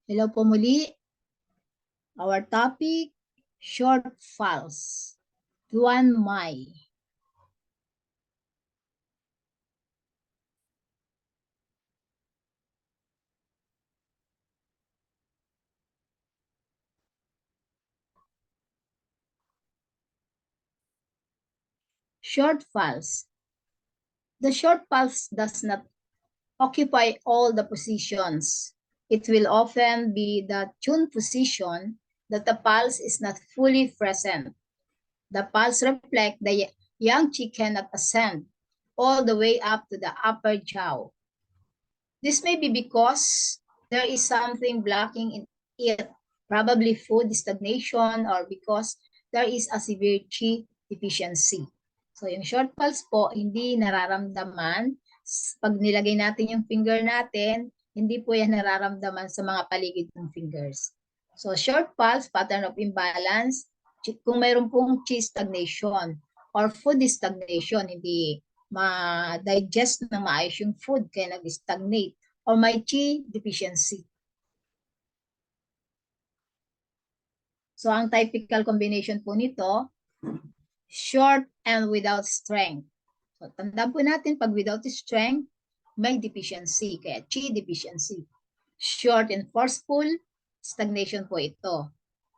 Hello po muli. Our topic, shortfalls. Duan Mai. Shortfalls. The shortfalls does not occupy all the positions. It will often be the tuned position that the pulse is not fully present. The pulse reflects the young chi cannot ascend all the way up to the upper jaw. This may be because there is something blocking in it, probably food stagnation or because there is a severe chi deficiency. So yung short pulse po, hindi nararamdaman. Pag nilagay natin yung finger natin, hindi po yan nararamdaman sa mga paligid ng fingers. So short pulse, pattern of imbalance, kung mayroon pong chi stagnation or food stagnation, hindi ma-digest ng maayos yung food kaya nag-stagnate or may chi deficiency. So ang typical combination po nito, short and without strength. So tandaan po natin pag without strength, may deficiency, kaya chi deficiency. Short and forceful, stagnation po ito.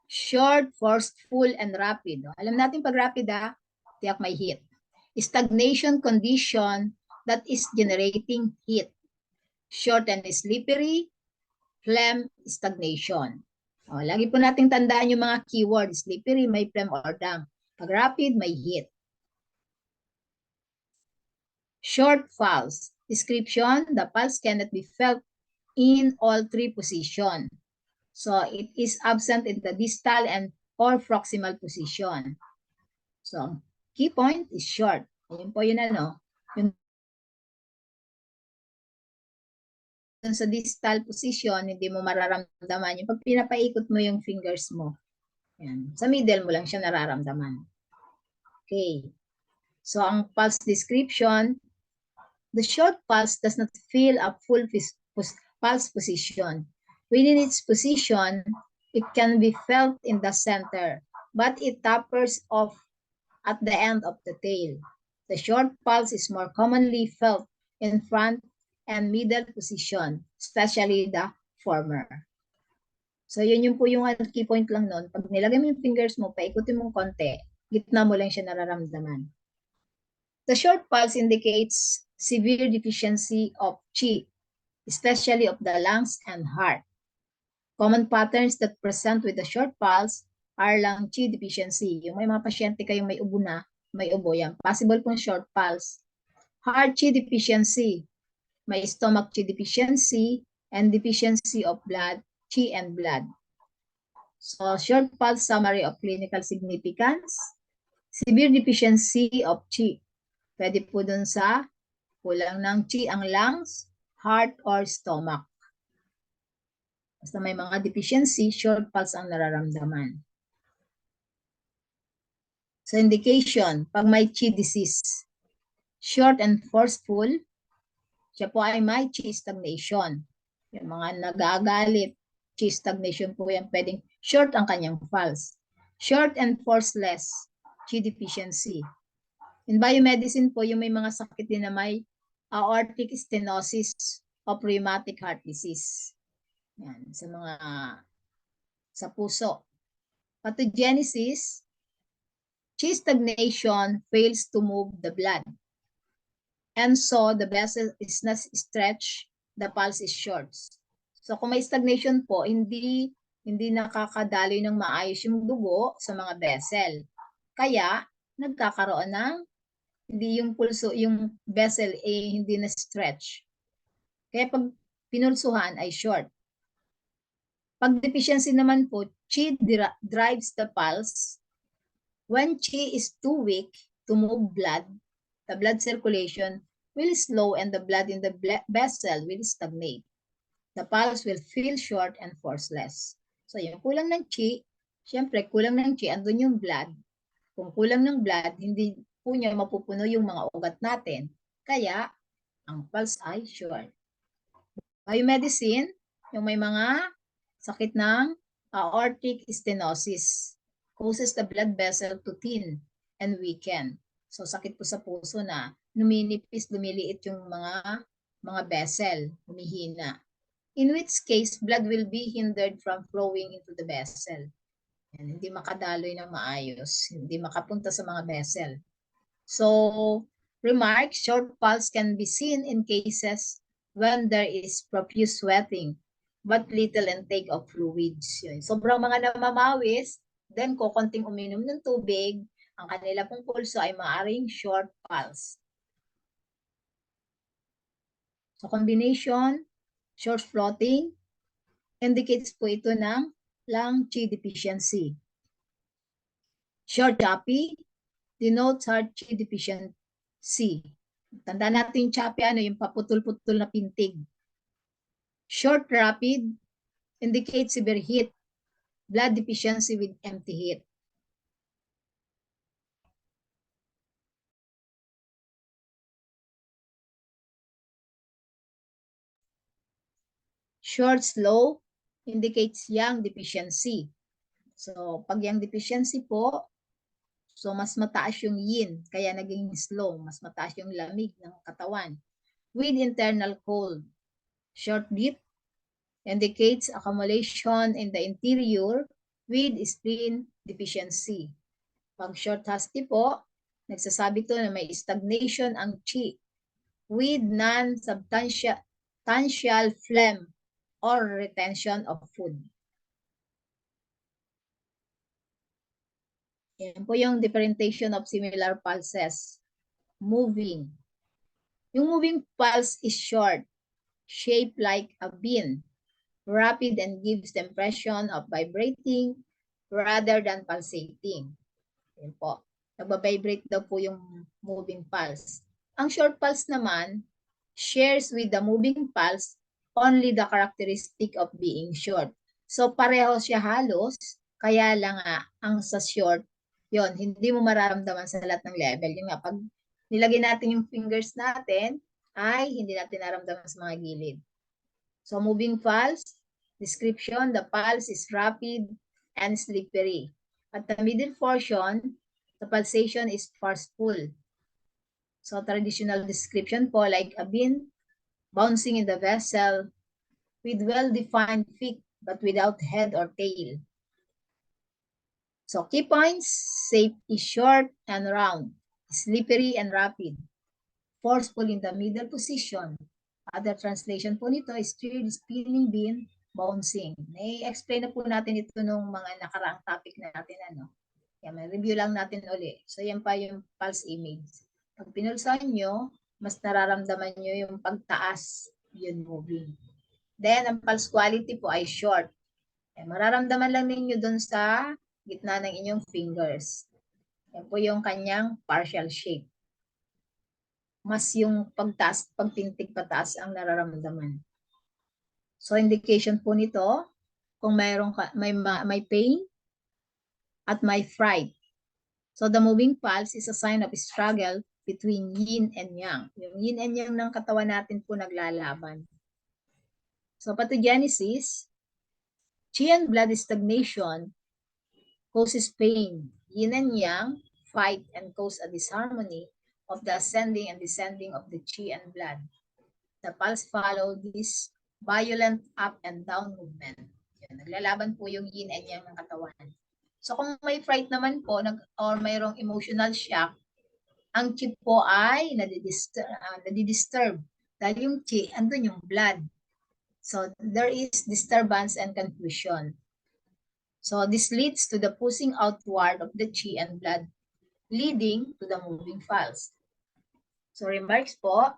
Short, forceful, and rapid. Alam natin pag rapid tiyak may heat. Stagnation condition that is generating heat. Short and slippery, phlegm, stagnation. Lagi po nating tandaan yung mga keywords. Slippery, may phlegm or damp. Pag rapid, may heat. Short pulse. Description, the pulse cannot be felt in all three positions. So it is absent in the distal and or proximal position. So key point is short. Ayun po yun yung sa distal position, hindi mo mararamdaman yung pag pinapaikot mo yung fingers mo. Yan. Sa middle mo lang siya nararamdaman. Okay. So ang pulse description, the short pulse does not feel a full pulse position. Within its position, it can be felt in the center, but it tapers off at the end of the tail. The short pulse is more commonly felt in front and middle position, especially the former. So yun yung po yung key point lang nun. Pag nilagay mo yung fingers mo, paikutin mo konti, gitna mo lang siya nararamdaman. The short pulse indicates severe deficiency of chi, especially of the lungs and heart. Common patterns that present with the short pulse are lung chi deficiency. Yung may mga pasyente kayong may ubo na, may ubo yan. Possible pong short pulse. Heart chi deficiency, may stomach chi deficiency, and deficiency of blood, chi and blood. So short pulse summary of clinical significance. Severe deficiency of chi. Pwede po dun sa kulang ng chi ang lungs, heart, or stomach. Basta may mga deficiency, short pulse ang nararamdaman. So indication, pag may chi disease, short and forceful, siya po ay may chi stagnation. Yung mga nagagalit, chi stagnation po yan, pwedeng short ang kanyang pulse. Short and forceless, chi deficiency. In biomedicine po, yung may mga sakit din na may aortic stenosis of rheumatic heart disease. Yan, sa puso. Pathogenesis, chi stagnation fails to move the blood. And so the vessel is not stretched, the pulse is short. So kung may stagnation po, hindi nakakadaloy ng maayos yung dugo sa mga vessel. Kaya nagkakaroon ng hindi yung pulso, yung vessel hindi na stretch. Kaya pag pinulsuhan ay short. Pag deficiency naman po, chi drives the pulse. When chi is too weak to move blood, the blood circulation will slow and the blood in the vessel will stagnate. The pulse will feel short and forceless. So yung kulang ng chi, syempre kulang ng chi, andun yung blood. Kung kulang ng blood, hindi po niya mapupuno yung mga ugat natin. Kaya, ang pulse ay short. Biomedicine, yung may mga Sakit ng aortic stenosis causes the blood vessel to thin and weaken. So sakit po sa puso na numinipis, lumiliit yung mga vessel, humihina. In which case, blood will be hindered from flowing into the vessel. Yan, hindi makadaloy ng maayos, hindi makapunta sa mga vessel. So, remark, short pulse can be seen in cases when there is profuse sweating but little intake of fluids. Yun. Sobrang mga namamawis, then kukunting uminom ng tubig, ang kanila pong pulso ay maaaring short pulse. So, combination, short floating, indicates po ito ng lung qi deficiency. Short choppy denotes heart qi deficiency. Tanda natin yung choppy, yung paputol-putol na pintig. Short rapid indicates severe heat, blood deficiency with empty heat. Short slow indicates yang deficiency. So, pag yang deficiency po, so mas mataas yung yin, kaya naging slow, mas mataas yung lamig ng katawan. With internal cold. Short deep indicates accumulation in the interior with spleen deficiency. Pag short husky po, nagsasabi to na may stagnation ang qi with non-substantial phlegm or retention of food. Yan po yung differentiation of similar pulses. Moving. Yung moving pulse is short, shaped like a bean, rapid and gives the impression of vibrating rather than pulsating. Yan po. Nagbabibrate daw po yung moving pulse. Ang short pulse naman shares with the moving pulse only the characteristic of being short. So pareho siya halos, kaya lang ang sa short, yon hindi mo mararamdaman sa lahat ng level. Yung nga, pag nilagay natin yung fingers natin, ay hindi natin naramdaman sa mga gilid. So moving pulse, description, the pulse is rapid and slippery. At the middle portion, the pulsation is forceful. So traditional description po, like a bean bouncing in the vessel with well-defined feet but without head or tail. So key points, shape is short and round, slippery and rapid, forceful in the middle position. Other translation po nito is steered, spinning bean, bouncing. Na-explain na po natin ito nung mga nakaraang topic natin. Yan, may review lang natin uli. So yan pa yung pulse image. Pag pinulsahan nyo, mas nararamdaman nyo yung pagtaas, yun moving. Then, ang pulse quality po ay short. Mararamdaman lang ninyo dun sa gitna ng inyong fingers. Yan po yung kanyang partial shape. Mas yung pagtaas, pagpintig pataas ang nararamdaman. So, indication po nito, kung may pain at may fright. So, the moving pulse is a sign of struggle between yin and yang. Yung yin and yang ng katawan natin po naglalaban. So, pathogenesis, qi and blood stagnation causes pain. Yin and yang fight and cause a disharmony of the ascending and descending of the qi and blood. The pulse follow this violent up and down movement. Yan, naglalaban po yung yin and yang ng katawan. So kung may fright naman po or mayroong emotional shock, ang qi po ay nadidisturb. Dahil yung qi, andun yung blood. So there is disturbance and confusion. So this leads to the pushing outward of the qi and blood, leading to the moving pulse. So remarks po,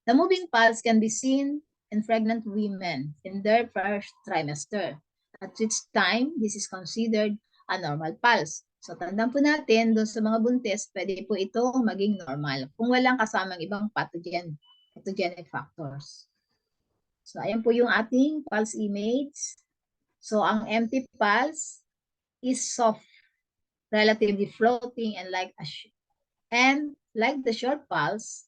the moving pulse can be seen in pregnant women in their first trimester, at which time this is considered a normal pulse. So tandaan po natin, doon sa mga buntis, pwede po ito maging normal kung walang kasamang ibang pathogenic factors. So ayan po yung ating pulse image. So ang empty pulse is soft, relatively floating, and like the short pulse,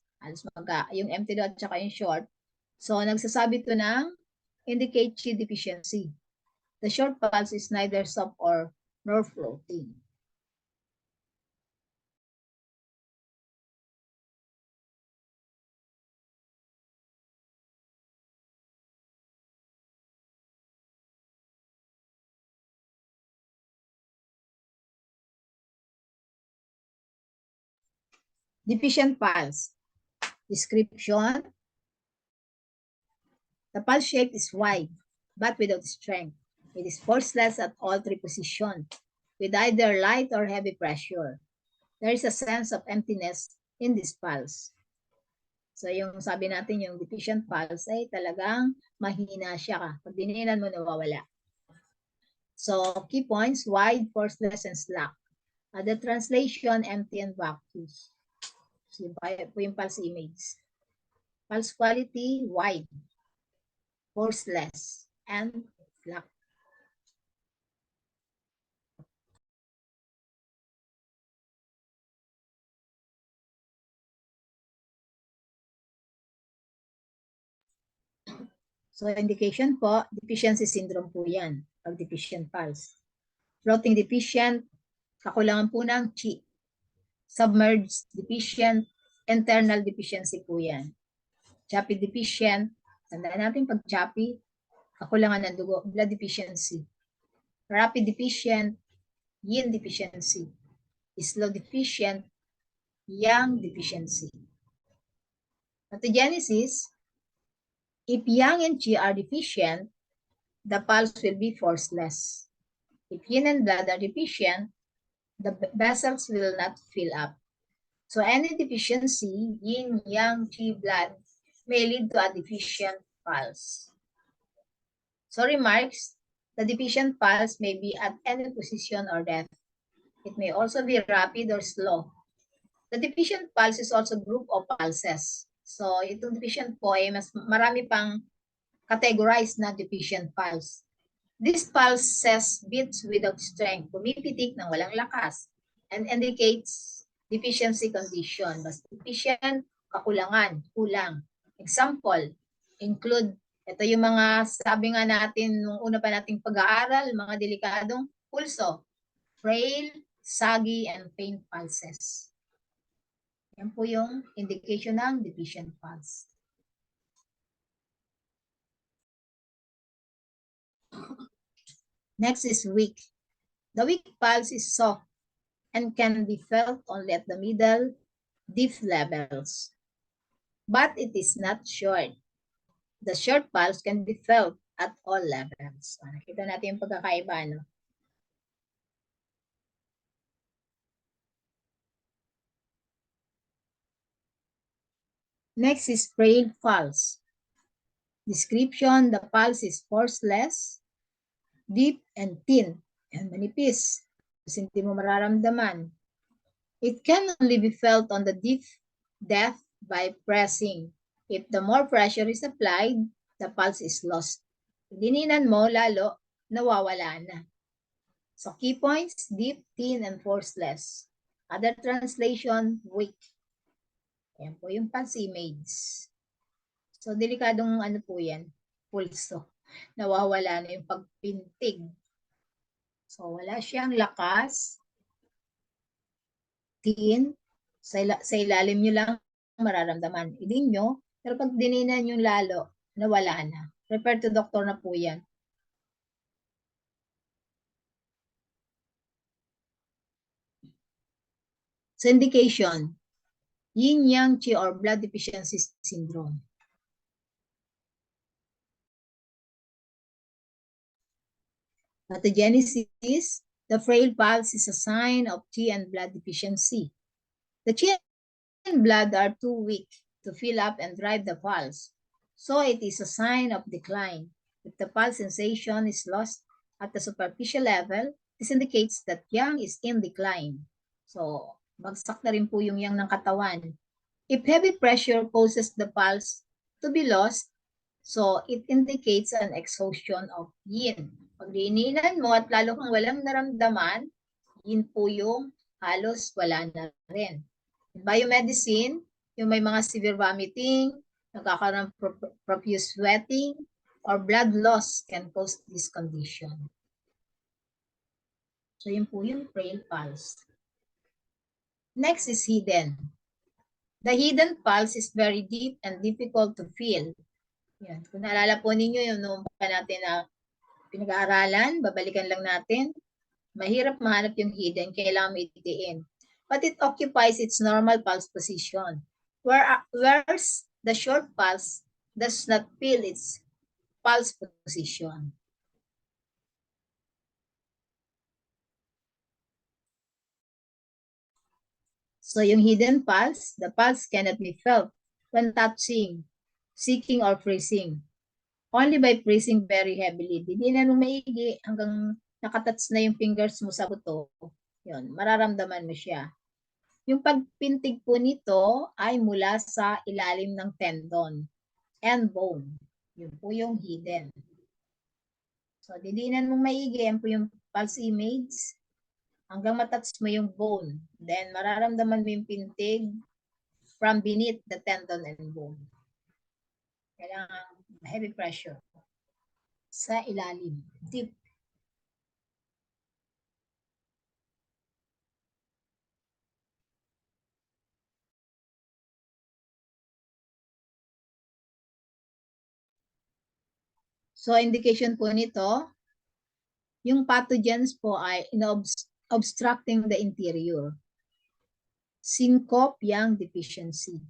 yung empty dot at saka yung short, So, nagsasabi to ng indicate Qi deficiency. The short pulse is neither soft or nor floating. Deficient pulse. Description. The pulse shape is wide, but without strength. It is forceless at all three positions, with either light or heavy pressure. There is a sense of emptiness in this pulse. So yung sabi natin, yung deficient pulse ay talagang mahina siya. Pag diniinan mo, nawawala. So key points, wide, forceless, and slack. The translation, empty and vacuous. So yung pulse image. Pulse quality, wide, forceless, and slack. So indication po, deficiency syndrome po yan, pag deficient pulse. Floating deficient, kakulangan po ng Qi. Submerged deficient, internal deficiency po yan. Choppy deficient, tandaan natin pag choppy, kakulangan ng dugo, blood deficiency. Rapid deficient, yin deficiency. Slow deficient, yang deficiency. Pathogenesis, if yang and qi are deficient, the pulse will be forceless. If yin and blood are deficient, the vessels will not fill up. So any deficiency, yin, yang, qi, blood, may lead to a deficient pulse. So remarks, the deficient pulse may be at any position or depth. It may also be rapid or slow. The deficient pulse is also group of pulses. So itong deficient po ay mas marami pang categorized na deficient pulse. This pulse says beats without strength, pumipitik ng walang lakas, and indicates deficiency condition. Basta deficient, kakulangan, kulang. Example, include, ito yung mga sabi nga natin nung una pa nating pag-aaral, mga delikadong pulso, frail, saggy, and faint pulses. Yan po yung indication ng deficient pulse. Next is weak. The weak pulse is soft and can be felt only at the middle, deep levels. But it is not short. The short pulse can be felt at all levels. Nakita natin yung pagkakaiba, no? Next is frail pulse. Description, the pulse is forceless, deep and thin, and manipis. Kasi hindi mo mararamdaman. It can only be felt on the deep depth by pressing. If the more pressure is applied, the pulse is lost. Dininan mo, lalo, nawawala na. So key points, deep, thin, and forceless. Other translation, weak. Ayan po yung pulse image. So delikadong ano po yan, pulso. Nawawala na yung pagpintig. So wala siyang lakas, thin, sa ilalim nyo lang mararamdaman. Hindi nyo, pero pag dininan nyo lalo, nawala na. Refer to doctor na po yan. So indication, yin-yang qi or blood deficiency syndrome. Pathogenesis, the frail pulse is a sign of qi and blood deficiency. The qi and blood are too weak to fill up and drive the pulse. So it is a sign of decline. If the pulse sensation is lost at the superficial level, this indicates that yang is in decline. So, bagsak na rin po yung yang ng katawan. If heavy pressure causes the pulse to be lost, so it indicates an exhaustion of yin. Pag diininan mo at lalo kang walang naramdaman, yin po yung halos wala na rin. In biomedicine, yung may mga severe vomiting, nagkakaroon ng profuse sweating, or blood loss can cause this condition. So, yun po yung frail pulse. Next is hidden. The hidden pulse is very deep and difficult to feel. Yan. Kung naalala po ninyo yung noong pa natin na pinag-aaralan, babalikan lang natin. Mahirap mahanap yung hidden, kailangan mo itiin. But it occupies its normal pulse position. Whereas the short pulse does not feel its pulse position. So yung hidden pulse, the pulse cannot be felt when touching, seeking, or freezing. Only by pressing very heavily. Hindi na nung maigi hanggang nakatouch na yung fingers mo sa buto. Yun, mararamdaman mo siya. Yung pagpintig po nito ay mula sa ilalim ng tendon and bone. Yun po yung hidden. So, didinan mong maigi, yan po yung pulse image. Hanggang matouch mo yung bone. Then, mararamdaman mo yung pintig from beneath the tendon and bone. Kailangan heavy pressure sa ilalim. Deep. So, indication po nito, yung pathogens po ay obstructing the interior. Syncope yang deficiency.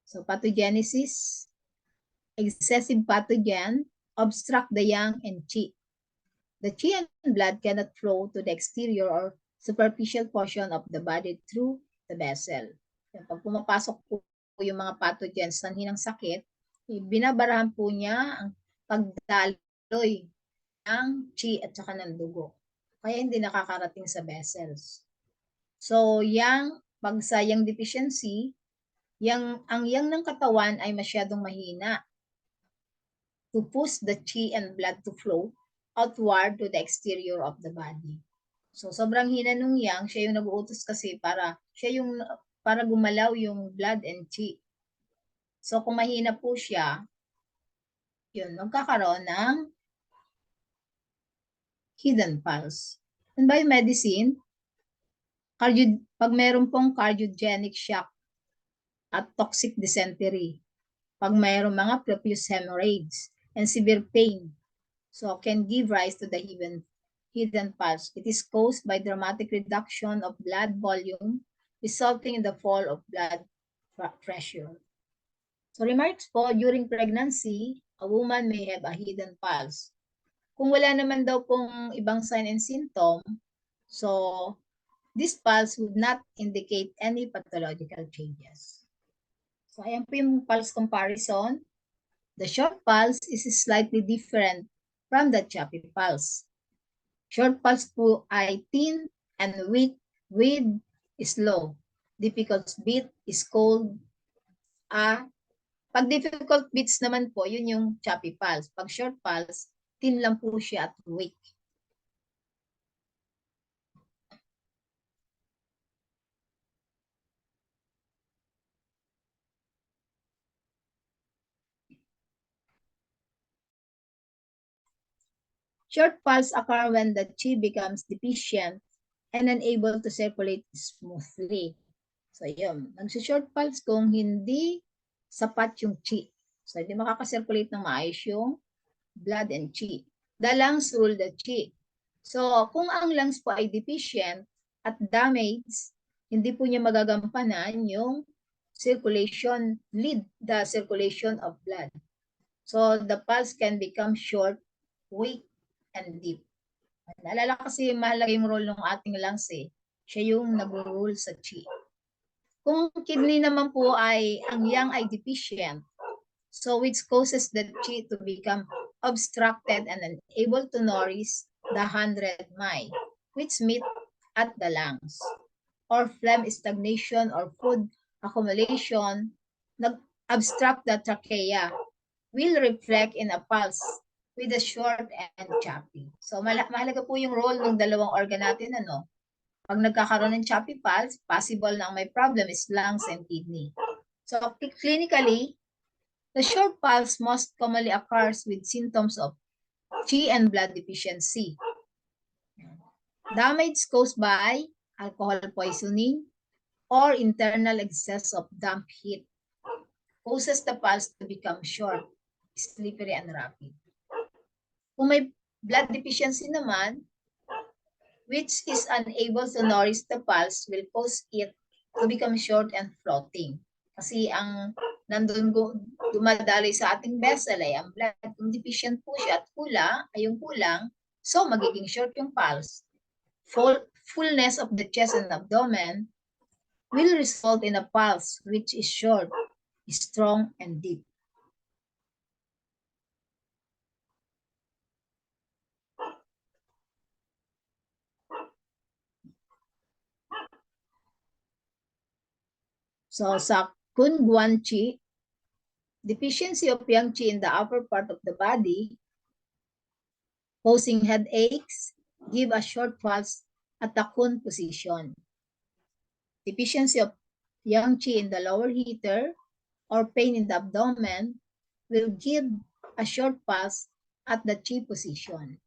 So, pathogenesis, excessive pathogen, obstruct the yang and qi. The qi and blood cannot flow to the exterior or superficial portion of the body through the vessel. Pag pumapasok po yung mga pathogens ng hinang sakit, binabarahan po niya ang pagdaloy ng qi at saka ng dugo. Kaya hindi nakakarating sa vessels. So, pag sa yang deficiency, ang yang ng katawan ay masyadong mahina to push the qi and blood to flow outward to the exterior of the body. So, sobrang hina nung yang, siya yung nag-uutos kasi para gumalaw yung blood and qi. So, kung mahina po siya, yun, magkakaroon ng hidden pulse. In biomedicine, pag meron pong cardiogenic shock at toxic dysentery, pag mayroong mga profuse hemorrhage and severe pain, so can give rise to the hidden pulse. It is caused by dramatic reduction of blood volume, resulting in the fall of blood pressure. So remarks po, during pregnancy, a woman may have a hidden pulse. Kung wala naman daw pong ibang sign and symptom, so this pulse would not indicate any pathological changes. So ayan po yung pulse comparison. The short pulse is slightly different from the choppy pulse. Short pulse po ay thin and weak with slow. Difficult beat is called pag difficult beats naman po, yun yung choppy pulse. Pag short pulse, thin lang po siya at weak. Short pulse occur when the qi becomes deficient and unable to circulate smoothly. So, yun. Nagsi-short pulse kung hindi sapat yung qi. So, hindi makakasirculate ng maayos yung blood and qi. The lungs rule the qi. So, kung ang lungs po ay deficient at damaged, hindi po niya magagampanan yung circulation, lead the circulation of blood. So, the pulse can become short, weak, and deep. Naalala kasi mahalaga yung role ng ating lungs eh. Siya yung nag-rule sa qi. Kung kidney naman po ang yang ay deficient, so which causes the qi to become obstructed and unable to nourish the 100 Mai, which meet at the lungs. Or phlegm stagnation or food accumulation, nag-obstruct the trachea, will reflect in a pulse with a short and choppy. So, mahalaga po yung role ng dalawang organ natin, ano? Pag nagkakaroon ng choppy pulse, possible na ang may problem is lungs and kidney. So, clinically, The short pulse most commonly occurs with symptoms of Qi and blood deficiency. Damage caused by alcohol poisoning or internal excess of damp heat causes the pulse to become short, slippery, and rapid. Kung may blood deficiency naman, which is unable to nourish the pulse, will cause it to become short and floating. Kasi ang nandun dumadaloy sa ating vessel ay ang blood. Kung deficient po siya at kulang, ay yung kulang, so magiging short yung pulse. Fullness of the chest and abdomen will result in a pulse which is short, strong, and deep. So sa guan qi, deficiency of yang qi in the upper part of the body, causing headaches, give a short pulse at the kun position. Deficiency of yang qi in the lower heater or pain in the abdomen will give a short pulse at the qi position.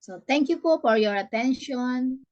So thank you po for your attention.